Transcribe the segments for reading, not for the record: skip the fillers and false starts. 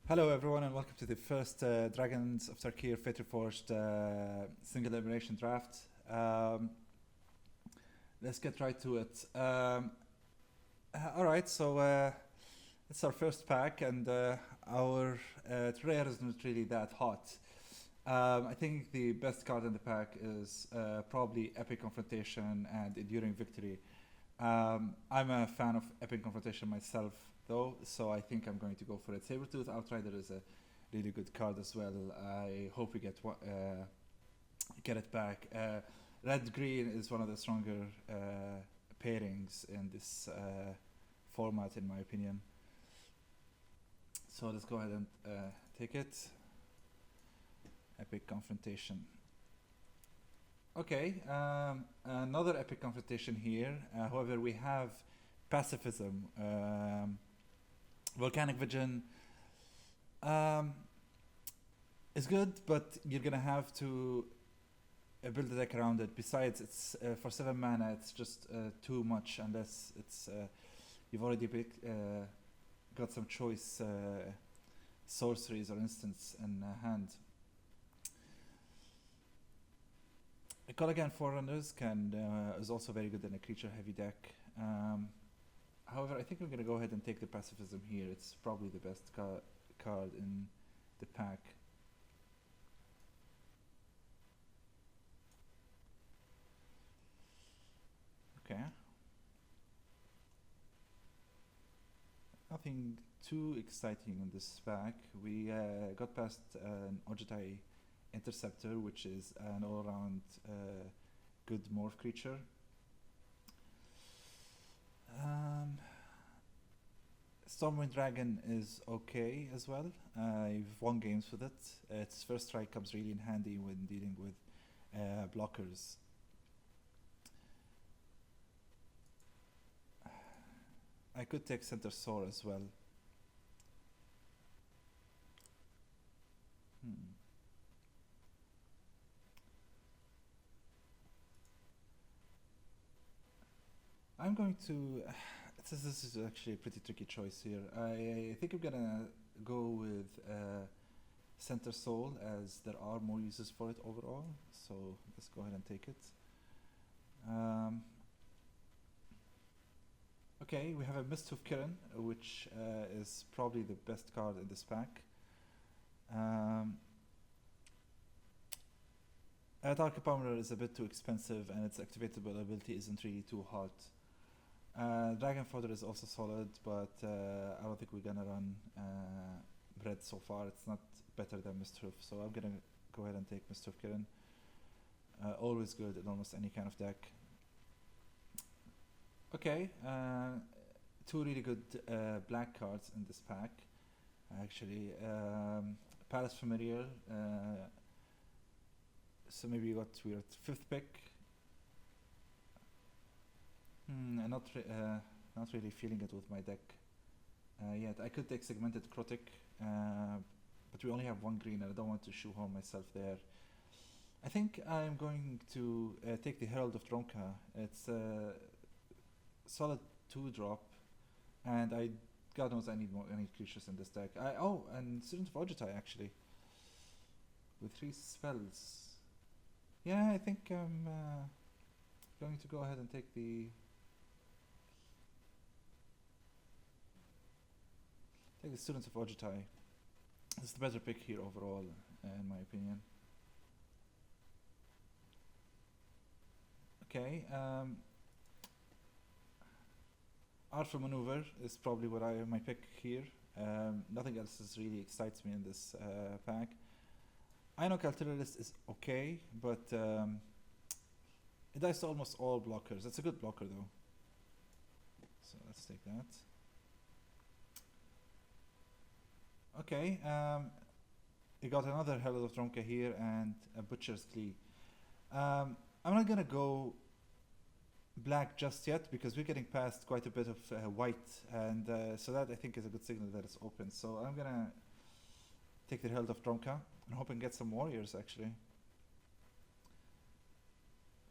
Hello everyone and welcome to the first Dragons of Tarkir Fate Reforged single elimination draft. Let's get right to it. Alright, so it's our first pack and our rare isn't really that hot. I think the best card in the pack is probably Epic Confrontation and Enduring Victory. I'm a fan of Epic Confrontation myself, though, so I think I'm going to go for it. Sabertooth Outrider is a really good card as well. I hope we get it back. Red Green is one of the stronger pairings in this format, in my opinion. So let's go ahead and take it. Epic Confrontation. Okay, another Epic Confrontation here. However, we have Pacifism. Volcanic Vision is good, but you're gonna have to build a deck around it. Besides, it's for 7 mana, it's just too much unless it's you've already got some choice sorceries or instants in hand. Colligan Forerunners is also very good in a creature heavy deck. However, I think I'm going to go ahead and take the Pacifism here. It's probably the best card in the pack. Okay. Nothing too exciting in this pack. We got past an Ojutai Interceptor, which is an all-around good morph creature. Stormwind Dragon is okay as well. I've won games with it. Its first strike comes really in handy when dealing with blockers. I could take Center Soar as well. I'm going to. This is actually a pretty tricky choice here. I think I'm gonna go with Center Soul, as there are more uses for it overall. So let's go ahead and take it. Okay, we have a Misthoof Kirin, which is probably the best card in this pack. Tarkir Pummeler is a bit too expensive, and its activatable ability isn't really too hot. Dragon Fodder is also solid, but I don't think we're gonna run Bread so far. It's not better than Misthoof, so I'm gonna go ahead and take Misthoof Kirin. Always good in almost any kind of deck. Okay, 2 really good black cards in this pack, actually. Palace Familiar, so maybe we're at 5th pick. I'm not really feeling it with my deck yet. I could take Segmented Crotic, but we only have 1 green and I don't want to shoehorn myself there. I think I'm going to take the Herald of Dronka. It's a solid 2-drop, and God knows I need any creatures in this deck. And Student of Ojutai actually, with 3 spells. Yeah, I think I'm going to go ahead and take the Students of Ojutai. It's the better pick here overall, in my opinion. Okay, Artful Maneuver is probably my pick here. Nothing else really excites me in this pack. Inoc Artillerist is okay, but it dies to almost all blockers. It's a good blocker though. So let's take that. Okay, we got another Herald of Dronka here and a Butcher's Glee. I'm not gonna go black just yet because we're getting past quite a bit of white, and so that I think is a good signal that it's open. So I'm gonna take the Herald of Dronka and hope and get some warriors actually.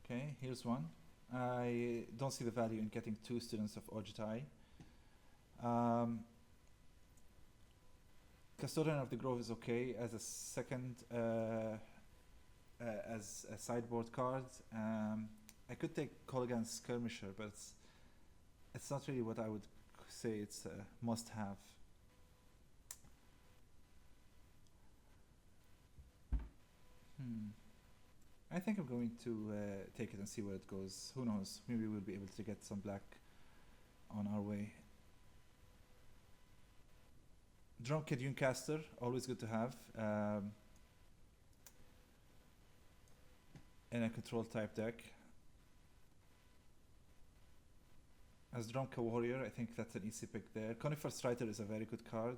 Okay, here's one. I don't see the value in getting 2 Students of Ojutai. Custodian of the Grove is okay as a second, as a sideboard card. I could take Colgan's Skirmisher, but it's not really what I would say it's a must-have. I think I'm going to take it and see where it goes. Who knows? Maybe we'll be able to get some black on our way. Drunken Dunecaster, always good to have. In a control type deck. As Drunken Warrior, I think that's an easy pick there. Conifer Strider is a very good card.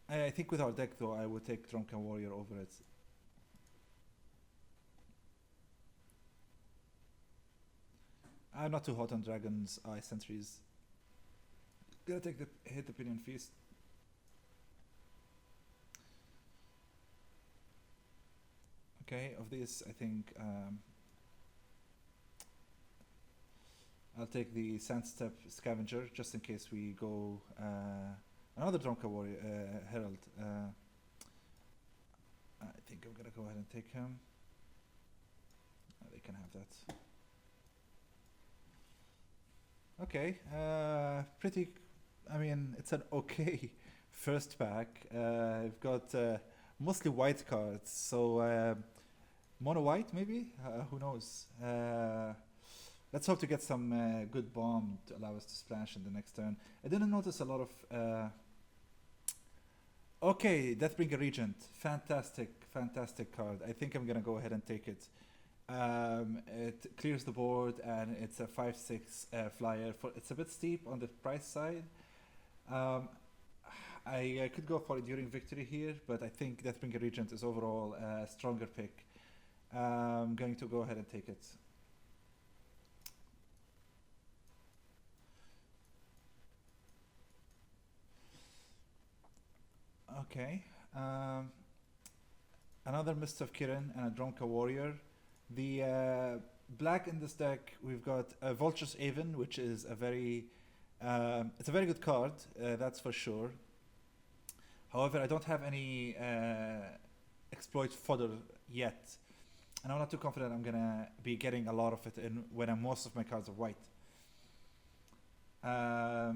I think with our deck though, I would take Drunken Warrior over it. I'm not too hot on Dragon's Eye Sentries. Gonna take the hit Opinion Feast. Okay, of these I think I'll take the Sandstep Scavenger just in case we go another Drunken Warrior Herald. I think I'm gonna go ahead and take him. They can have that. Okay, pretty. I mean, it's an okay first pack. I've got mostly white cards, so mono white maybe. Who knows? Let's hope to get some good bomb to allow us to splash in the next turn. I didn't notice a lot of. Okay, Deathbringer Regent, fantastic card. I think I'm gonna go ahead and take it. It clears the board and it's a 5/6 flyer. It's a bit steep on the price side. I could go for Enduring Victory here, but I think Deathbringer Regent is overall a stronger pick. I'm going to go ahead and take it. Okay. Another Mist of Kirin and a Dronka Warrior. The black in this deck, we've got Vulture's Aven, which is a very it's a very good card, that's for sure. However, I don't have any exploit fodder yet, and I'm not too confident I'm gonna be getting a lot of it in when most of my cards are white. I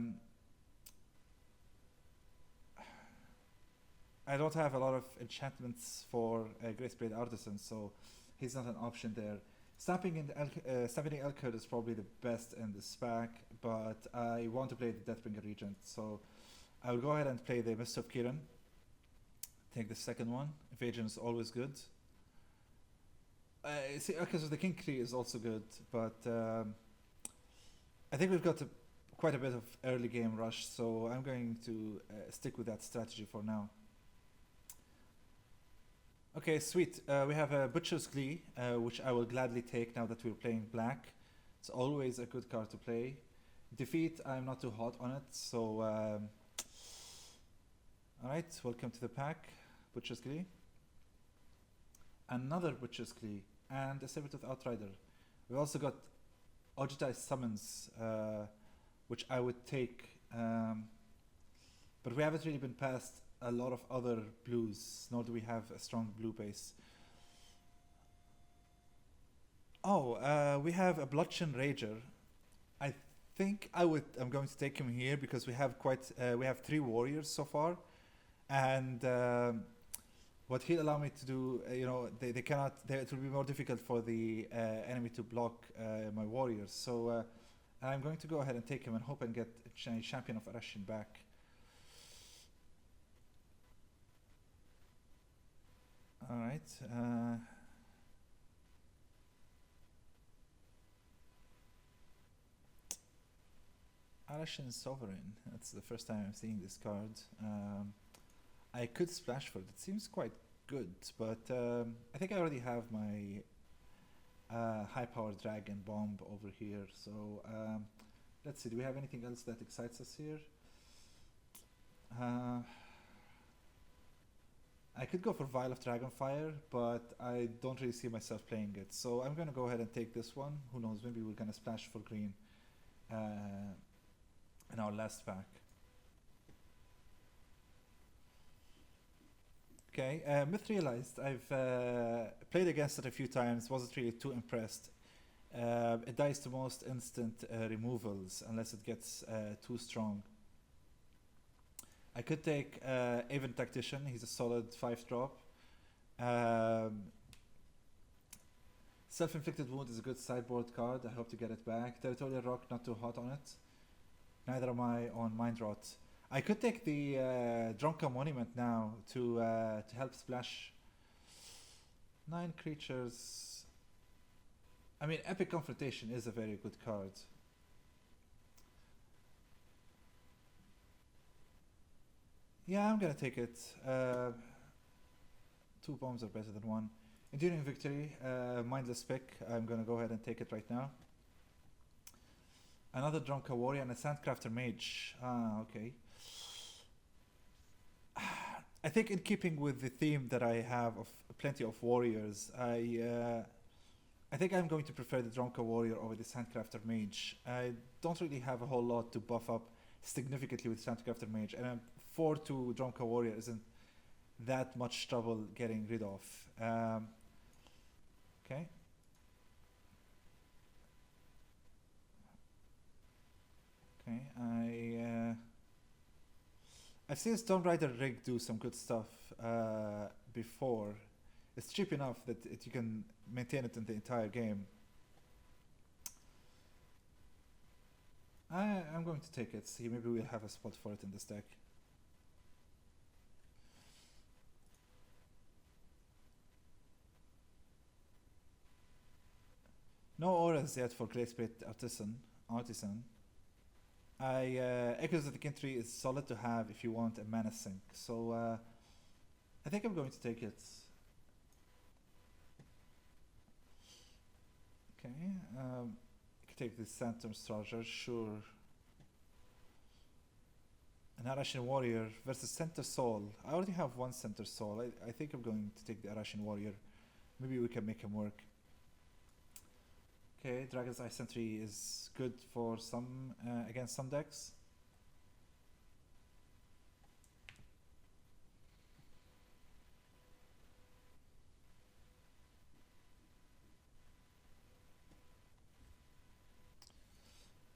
don't have a lot of enchantments for Graceblade Artisan, so he's not an option there. Stamping Elkherd is probably the best in this pack, but I want to play the Deathbringer Regent, so I will go ahead and play the Mist of Kirin. Take the second one. Evasion is always good. See, okay, so the King Tree is also good, but I think we've got quite a bit of early game rush, so I'm going to stick with that strategy for now. Okay, sweet. We have a Butcher's Glee, which I will gladly take now that we're playing black. It's always a good card to play. Defeat, I'm not too hot on it, so... Alright, welcome to the pack. Butcher's Glee. Another Butcher's Glee, and a Sabertooth Outrider. We also got Ojitai Summons, which I would take, but we haven't really been past a lot of other blues, nor do we have a strong blue base. Oh, we have a Bludgeon Rager. I think I'm going to take him here because we have we have 3 warriors so far, and what he'll allow me to do, they cannot. It will be more difficult for the enemy to block my warriors. So I'm going to go ahead and take him and hope and get a Champion of Arashin back. All right. Arashin Sovereign. That's the first time I'm seeing this card. I could splash for it. It seems quite good, but I think I already have my high-powered dragon bomb over here. So let's see. Do we have anything else that excites us here? I could go for Vial of Dragonfire, but I don't really see myself playing it. So I'm going to go ahead and take this one. Who knows, maybe we're going to splash for green in our last pack. Okay, Myth realized. I've played against it a few times. Wasn't really too impressed. It dies to most instant removals unless it gets too strong. I could take Avon Tactician. He's a solid 5 drop. Um, Self-inflicted wound is a good sideboard card. I hope to get it back. Territorial Rock, not too hot on it. Neither am I on Mind Rot. I could take the Dronka Monument now to help splash 9 creatures. I mean, Epic Confrontation is a very good card. Yeah, I'm gonna take it. 2 bombs are better than 1. Enduring Victory, mindless pick. I'm gonna go ahead and take it right now. Another Dronka Warrior and a Sandcrafter Mage. Ah, okay. I think in keeping with the theme that I have of plenty of warriors, I think I'm going to prefer the Dronka Warrior over the Sandcrafter Mage. I don't really have a whole lot to buff up significantly with Sandcrafter Mage, and a 4-2 Dronka Warrior isn't that much trouble getting rid of. Okay. Okay, I've seen Storm Rider Rig do some good stuff before. It's cheap enough that you can maintain it in the entire game. I'm going to take it. See, maybe we'll have a spot for it in this deck. No auras yet for Greysplit Artisan. Echoes of the Country is solid to have if you want a mana sink. So I think I'm going to take it. Okay, you can take this Phantom Stranger, sure. An Arashin Warrior versus Center Soul. I already have one Center Soul. I think I'm going to take the Arashin Warrior. Maybe we can make him work. Okay, Dragon's Eye Sentry is good for some against some decks.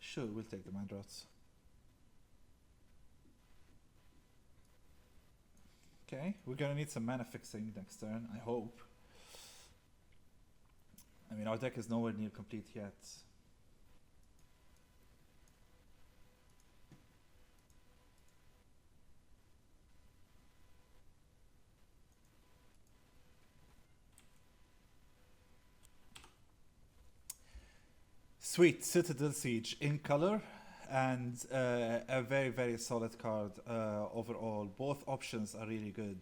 Sure, we'll take the Mind Rots. Okay, we're gonna need some mana fixing next turn, I hope. I mean, our deck is nowhere near complete yet. Sweet, Citadel Siege in color and a very, very solid card overall. Both options are really good.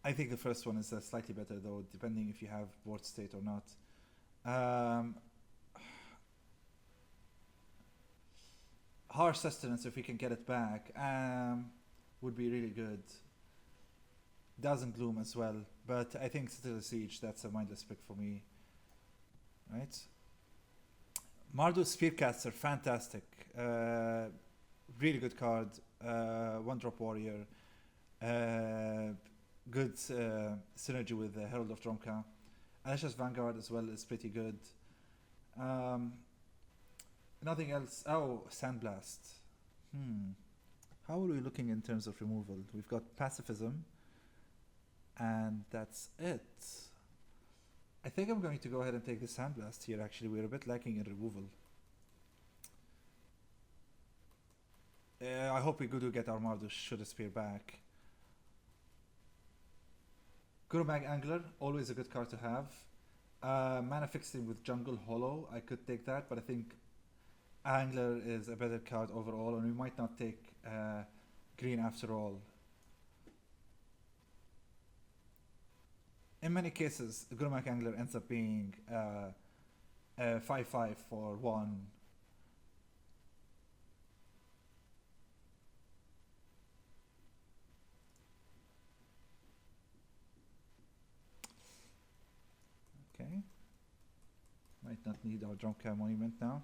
I think the first one is slightly better though, depending if you have board state or not. Harsh Sustenance, if we can get it back, would be really good. Dazzling Gloom as well, but I think Citadel Siege, that's a mindless pick for me. Right? Mardu Spearcaster, fantastic. Really good card. 1-drop warrior. Good synergy with Herald of Dronka. Alicia's Vanguard as well is pretty good. Nothing else. Oh, Sandblast. How are we looking in terms of removal? We've got Pacifism, and that's it. I think I'm going to go ahead and take the Sandblast here. Actually, we're a bit lacking in removal. I hope we do get our Marduk Should Spear back. Gurmag Angler, always a good card to have. Mana Fixing with Jungle Hollow, I could take that, but I think Angler is a better card overall, and we might not take green after all. In many cases, Gurmag Angler ends up being a 5/5 for 1. Okay. Might not need our Dronka Monument now.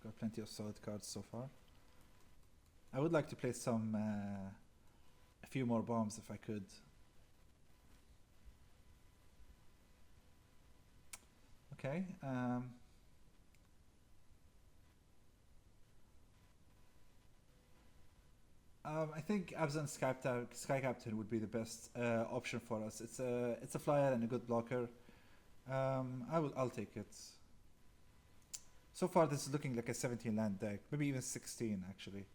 Got plenty of solid cards so far. I would like to play a few more bombs if I could. Okay. I think Abzan Sky Captain would be the best option for us. It's a flyer and a good blocker. I'll take it. So far, this is looking like a 17 land deck, maybe even 16 actually.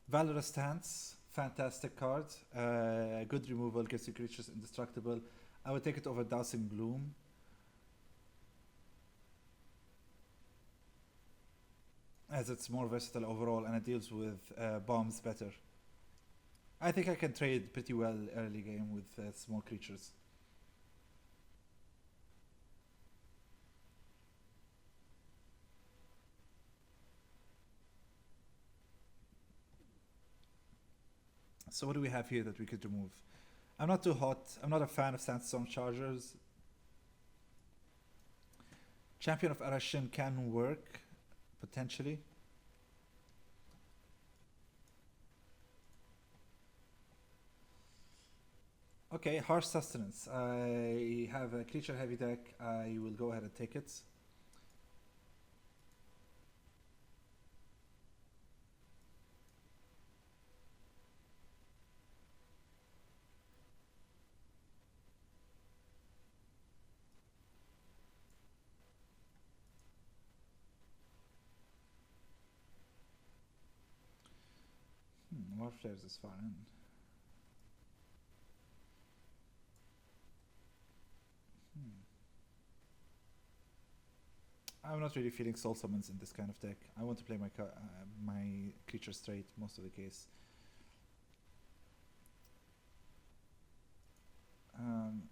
Valorous Stance, fantastic card. Good removal, gives you creatures indestructible. I would take it over Dousing Bloom. As it's more versatile overall and it deals with bombs better. I think I can trade pretty well early game with small creatures. So what do we have here that we could remove? I'm not too hot. I'm not a fan of Sandstorm Chargers. Champion of Arashin can work, potentially. Okay, Harsh Sustenance. I have a creature heavy deck. I will go ahead and take it. More flares is fine. Hmm. I'm not really feeling soul summons in this kind of deck. I want to play my creature straight most of the case. Um,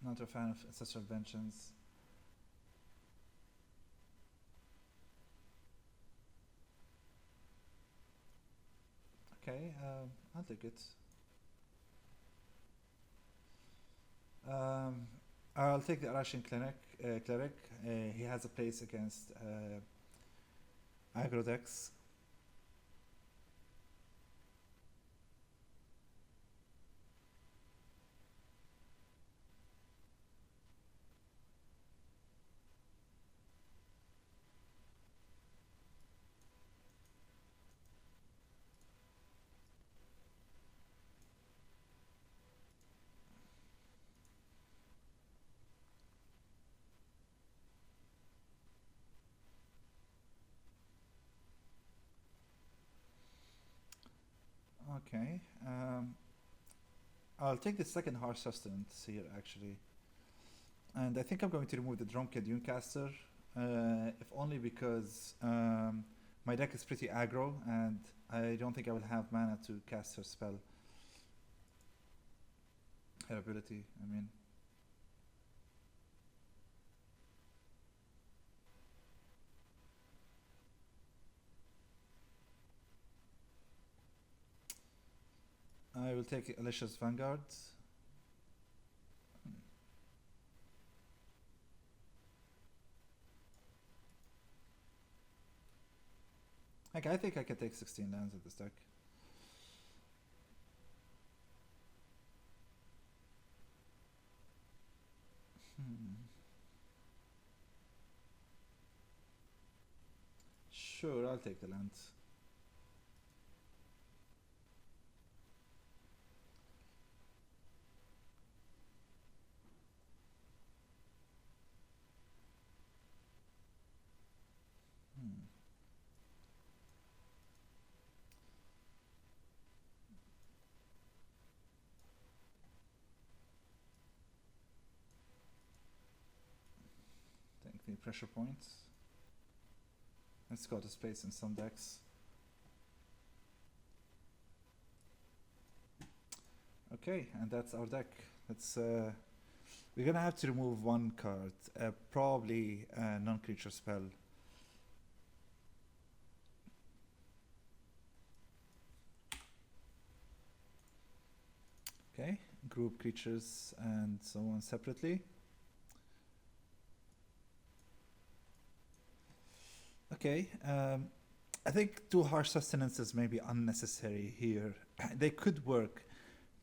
Not a fan of Ancestral Vengeance. Okay, I'll take it. Um, I'll take the Arashin Cleric. He has a place against aggro decks. Okay. I'll take the second Harsh Sustenance here actually. And I think I'm going to remove the Drumkid Dunecaster, if only because my deck is pretty aggro and I don't think I will have mana to cast her spell. Her ability, I mean. I will take Alicia's Vanguard. Like, I think I can take 16 lands with this deck. Hmm. Sure, I'll take the land. Hmm. Take the pressure points. It's got a space in some decks. Okay, and that's our deck. We're gonna have to remove one card, probably a non-creature spell. Okay, group creatures and so on separately. Okay. I think two harsh sustenances may be unnecessary here. They could work.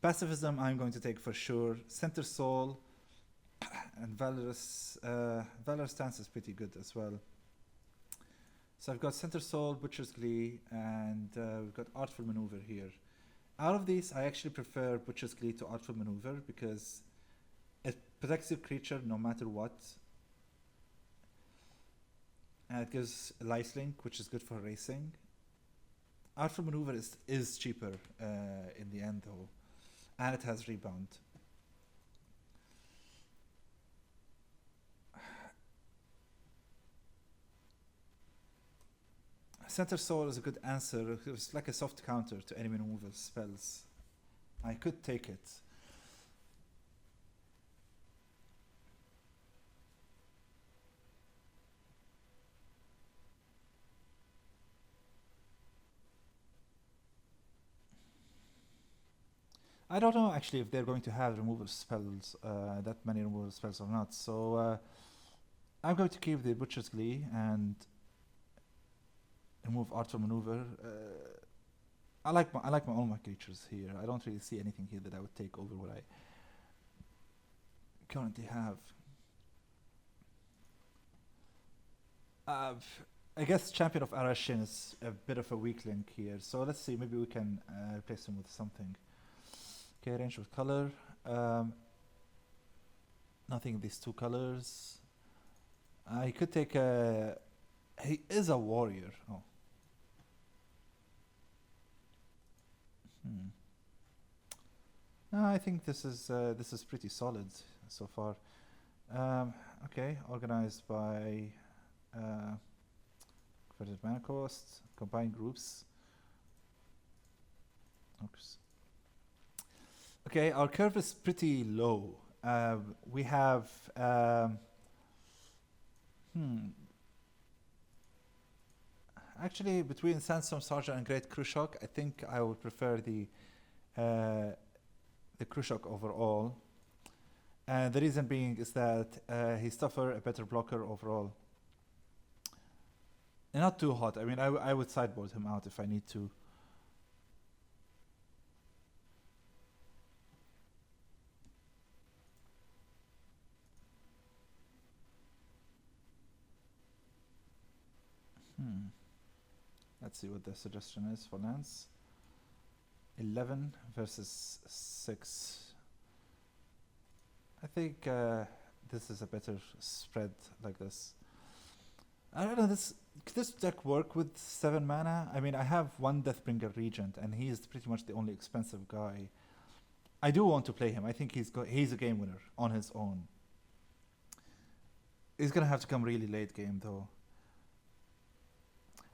Pacifism, I'm going to take for sure. Center Soul and Valorous. Valorous Stance is pretty good as well. So I've got Center Soul, Butcher's Glee, and we've got Artful Maneuver here. Out of these, I actually prefer Butcher's Glee to Artful Maneuver because it protects your creature no matter what. And it gives lifelink, which is good for racing. Artful Maneuver is cheaper in the end though. And it has rebound. Center Soul is a good answer. It's like a soft counter to enemy removal spells. I could take it. I don't know actually if they're going to have removal spells, that many removal spells or not. So I'm going to keep the Butcher's Glee and remove Artful Maneuver. I like my own creatures here. I don't really see anything here that I would take over what I currently have. I guess Champion of Arashin is a bit of a weak link here. So let's see, maybe we can replace him with something. Okay, range with color. Nothing in these two colors. I could take a. He is a warrior. Oh. No, I think this is pretty solid so far. Okay, organized by converted mana cost, combined groups. Oops. Okay, our curve is pretty low. We have actually between Sandstorm Sergeant and Great Krushok, I think I would prefer the Krushok overall. And the reason being is that he's tougher, a better blocker overall. And not too hot. I mean, I would sideboard him out if I need to. Let's see what the suggestion is for lands. 11 versus 6. I think this is a better spread like this. I don't know, could this deck work with 7 mana? I mean, I have one Deathbringer Regent, and he is pretty much the only expensive guy. I do want to play him. I think he's a game winner on his own. He's gonna have to come really late game though.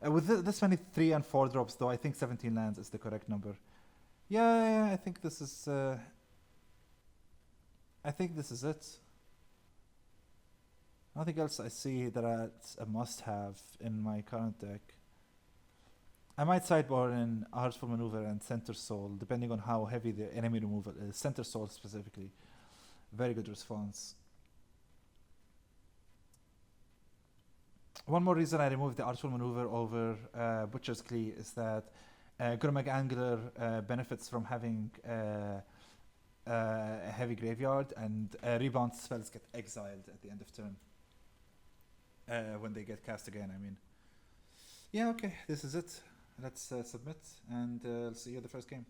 With this many 3 and 4 drops though, I think 17 lands is the correct number. Yeah, I think this is. I think this is it. Nothing else I see that's a must-have in my current deck. I might sideboard in Artful Maneuver and Center Soul, depending on how heavy the enemy removal is. Center Soul specifically. Very good response. One more reason I removed the Artful Maneuver over Butcher's Glee is that Gurmag Angler benefits from having a heavy graveyard, and rebound spells get exiled at the end of turn. When they get cast again, I mean. Yeah, okay, this is it. Let's submit, and I'll see you at the first game.